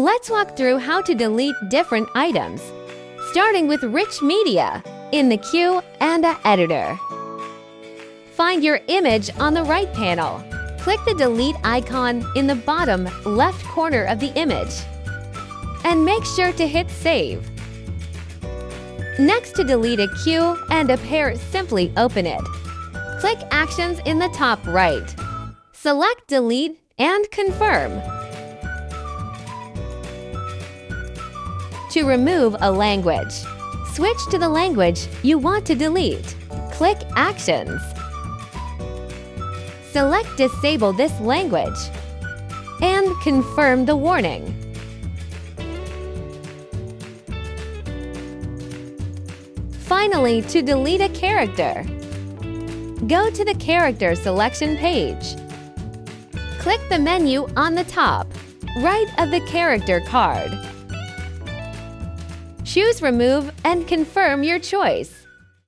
Let's walk through how to delete different items, starting with rich media in the Q and A editor. Find your image on the right panel. Click the delete icon in the bottom left corner of the image. And make sure to hit save. Next, to delete a Q and A pair, simply open it. Click Actions in the top right. Select Delete and confirm. To remove a language, switch to the language you want to delete. Click Actions. Select Disable this language and confirm the warning. Finally, to delete a character, go to the Character Selection page. Click the menu on the top right of the character card. Choose Remove and confirm your choice.